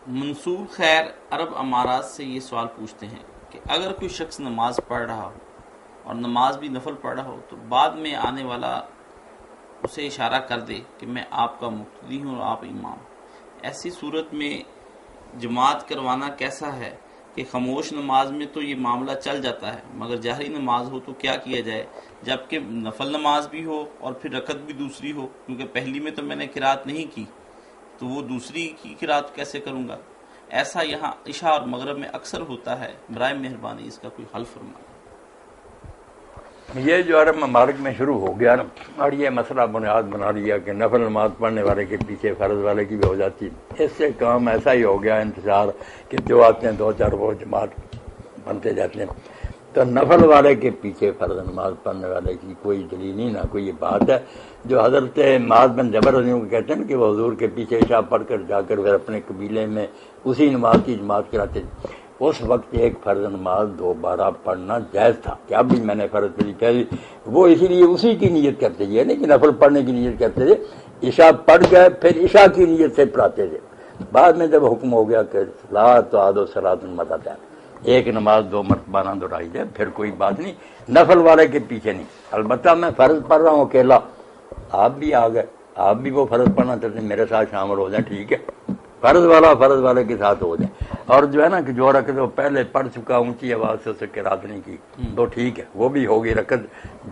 منصور خیر عرب امارات سے یہ سوال پوچھتے ہیں کہ اگر کوئی شخص نماز پڑھ رہا ہو اور نماز بھی نفل پڑھ رہا ہو تو بعد میں آنے والا اسے اشارہ کر دے کہ میں آپ کا مقتدی ہوں اور آپ امام، ایسی صورت میں جماعت کروانا کیسا ہے کہ خاموش نماز میں تو یہ معاملہ چل جاتا ہے مگر جہری نماز ہو تو کیا کیا جائے، جبکہ نفل نماز بھی ہو اور پھر رکعت بھی دوسری ہو، کیونکہ پہلی میں تو میں نے قرات نہیں کی تو وہ دوسری کی قرات کیسے کروں گا؟ ایسا یہاں عشاء اور مغرب میں اکثر ہوتا ہے، برائے مہربانی اس کا کوئی حل فرمائیں۔ یہ جو عرب ممالک میں شروع ہو گیا نا، اور یہ مسئلہ بنیاد بنا لیا کہ نفل نماز پڑھنے والے کے پیچھے فرض والے کی بھی ہو جاتی، اس سے کام ایسا ہی ہو گیا انتظار کہ جو آتے ہیں دو چار وہ جماعت بنتے جاتے ہیں، تو نفل والے کے پیچھے فرض نماز پڑھنے والے کی کوئی دلیل نہیں، نہ کوئی یہ بات ہے جو حضرت معاذ بن جبل رضی اللہ عنہ کہتے ہیں کہ وہ حضور کے پیچھے عشاء پڑھ کر جا کر پھر اپنے قبیلے میں اسی نماز کی جماعت کراتے تھے۔ اس وقت ایک فرض نماز دوبارہ پڑھنا جائز تھا کہ اب بھی میں نے فرض پڑھی، وہ اسی لیے اسی کی نیت کرتے یہ نہیں کہ نفل پڑھنے کی نیت کرتے تھے، عشاء پڑھ گئے پھر عشاء کی نیت سے پڑھاتے تھے۔ بعد میں جب حکم ہو گیا کہ لا تعاد صلاۃ متعددہ، ایک نماز دو مرتبہ نہ دہرائی جائے، پھر کوئی بات نہیں، نفل والے کے پیچھے نہیں۔ البتہ میں فرض پڑھ رہا ہوں اکیلا، آپ بھی آ گئے، آپ بھی وہ فرض پڑھنا چاہتے ہیں میرے ساتھ شامل ہو جائیں، ٹھیک ہے، فرض والا فرض والے کے ساتھ ہو جائے، اور جو ہے نا کہ جو رکعت وہ پہلے پڑھ چکا اونچی آواز سے اسے قرات نہیں کی تو ٹھیک ہے، وہ بھی ہوگی رکعت۔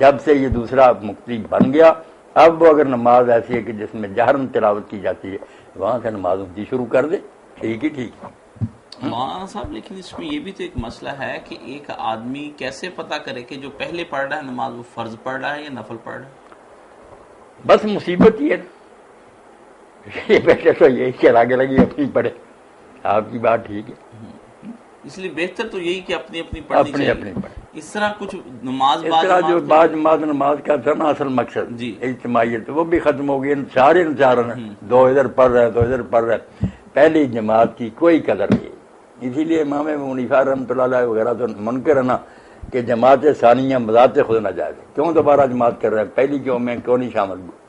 جب سے یہ دوسرا مقتدی بن گیا، اب وہ اگر نماز ایسی ہے کہ جس میں جہرن تلاوت کی جاتی ہے، وہاں سے نماز اونچی شروع کر دے، ٹھیک ہی ٹھیک۔ مولانا صاحب لیکن اس میں یہ بھی تو ایک مسئلہ ہے کہ ایک آدمی کیسے پتہ کرے کہ جو پہلے پڑھ رہا ہے نماز وہ فرض پڑھ رہا ہے یا نفل پڑھ رہا ہے؟ بس مصیبت ہی ہے یہ بیٹھے تو یہی کہ آگے لگی اپنی پڑھے، آپ کی بات ٹھیک ہے، اس لیے بہتر تو یہی کہ اپنی اپنی پڑھنی اپنی چاہیے۔ اپنی پڑھے، اس طرح کچھ نماز اس طرح جو بعض جماعت نماز کا تھا نا اصل مقصد جی اجتماعیت، وہ بھی ختم ہو گئی، سارے نچارن دو ادھر پڑھ رہے دو ادھر پڑھ رہے، پہلی جماعت کی کوئی قدر نہیں۔ اسی لیے امام ابو حنیفہ رحمۃ اللہ علیہ وغیرہ تو منکر ہے نا کہ جماعت ثانیہ بذات خود نہ جائے، کیوں دوبارہ جماعت کر رہے ہیں، پہلی کیوں میں کیوں نہیں شامل ہوں۔